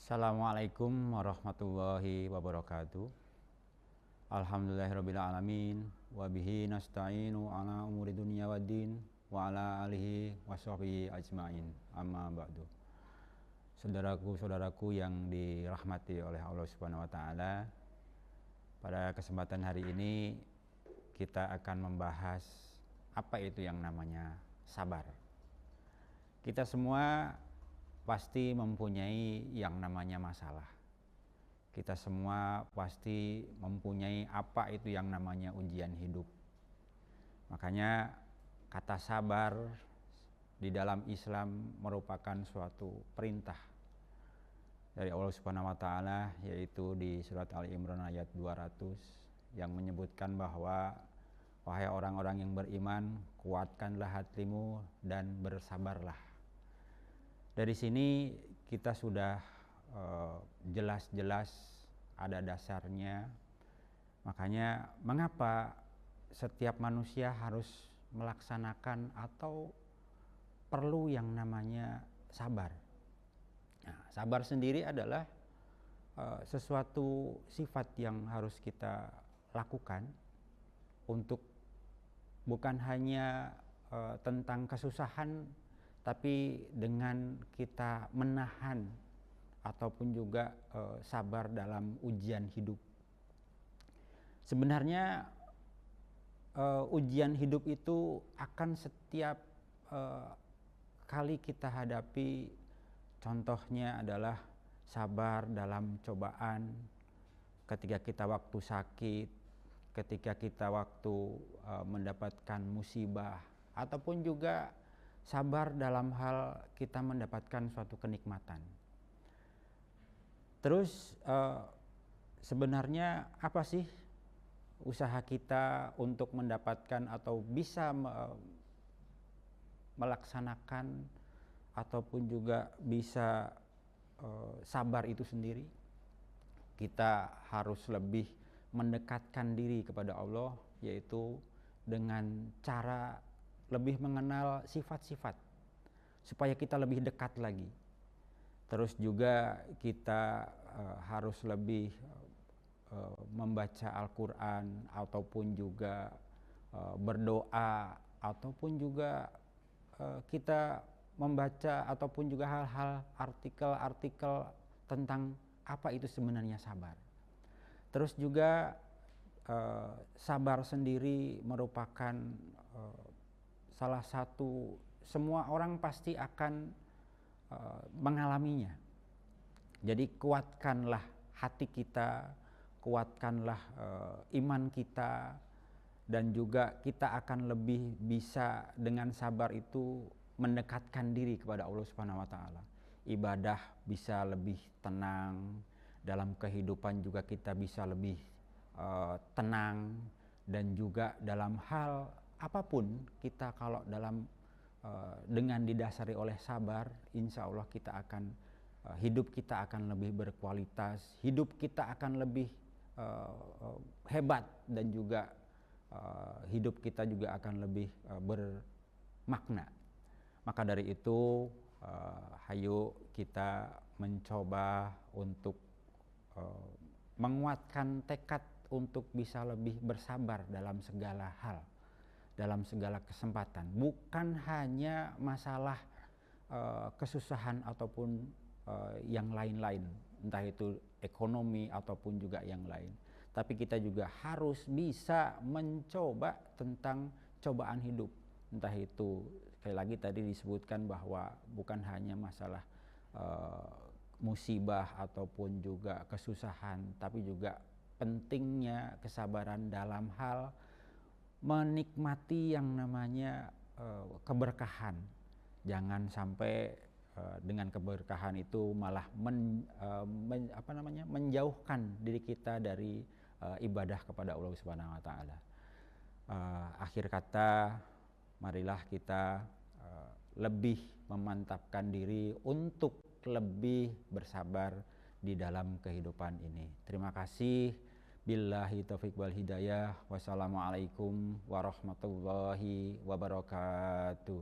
Assalamualaikum warahmatullahi wabarakatuh. Alhamdulillahirabbil alamin wa bihi nasta'inu ala umuri dunya waddin wa ala alihi washabbihi ajmain. Amma ba'du. Saudaraku yang dirahmati oleh Allah Subhanahu wa taala, pada kesempatan hari ini kita akan membahas apa itu yang namanya sabar. Kita semua pasti mempunyai yang namanya masalah. Kita semua pasti mempunyai apa itu yang namanya ujian hidup. Makanya kata sabar di dalam Islam merupakan suatu perintah dari Allah Subhanahu wa taala, yaitu di surat Ali Imran ayat 200 yang menyebutkan bahwa wahai orang-orang yang beriman, kuatkanlah hatimu dan bersabarlah. Dari sini kita sudah jelas-jelas ada dasarnya. Makanya mengapa setiap manusia harus melaksanakan atau perlu yang namanya sabar. Nah, sabar sendiri adalah sesuatu sifat yang harus kita lakukan untuk bukan hanya tentang kesusahan, tapi dengan kita menahan ataupun juga sabar dalam ujian hidup. Sebenarnya ujian hidup itu akan setiap kali kita hadapi. Contohnya adalah sabar dalam cobaan, ketika kita waktu sakit, ketika kita waktu mendapatkan musibah, ataupun juga sabar dalam hal kita mendapatkan suatu kenikmatan. Terus sebenarnya apa sih usaha kita untuk mendapatkan atau bisa melaksanakan ataupun juga bisa sabar itu sendiri? Kita harus lebih mendekatkan diri kepada Allah, yaitu dengan cara lebih mengenal sifat-sifat supaya kita lebih dekat lagi. Terus juga kita harus lebih membaca Al-Quran, ataupun juga berdoa, ataupun juga kita membaca ataupun juga hal-hal artikel-artikel tentang apa itu sebenarnya sabar. Terus juga sabar sendiri merupakan salah satu, semua orang pasti akan mengalaminya. Jadi kuatkanlah hati kita, kuatkanlah iman kita, dan juga kita akan lebih bisa dengan sabar itu mendekatkan diri kepada Allah Subhanahu wa taala. Ibadah bisa lebih tenang, dalam kehidupan juga kita bisa lebih tenang, dan juga dalam hal apapun kita kalau dalam dengan didasari oleh sabar, insya Allah kita akan hidup kita akan lebih berkualitas, hidup kita akan lebih hebat, dan juga hidup kita juga akan lebih bermakna. Maka dari itu hayu kita mencoba untuk menguatkan tekad untuk bisa lebih bersabar dalam segala hal, dalam segala kesempatan, bukan hanya masalah kesusahan ataupun yang lain-lain, entah itu ekonomi ataupun juga yang lain. Tapi kita juga harus bisa mencoba tentang cobaan hidup, entah itu sekali lagi tadi disebutkan bahwa bukan hanya masalah musibah ataupun juga kesusahan, tapi juga pentingnya kesabaran dalam hal menikmati yang namanya keberkahan. Jangan sampai dengan keberkahan itu malah menjauhkan diri kita dari ibadah kepada Allah Subhanahu wa taala. Akhir kata, marilah kita lebih memantapkan diri untuk lebih bersabar di dalam kehidupan ini. Terima kasih. Billahi taufiq wal hidayah. Wassalamualaikum warahmatullahi wabarakatuh.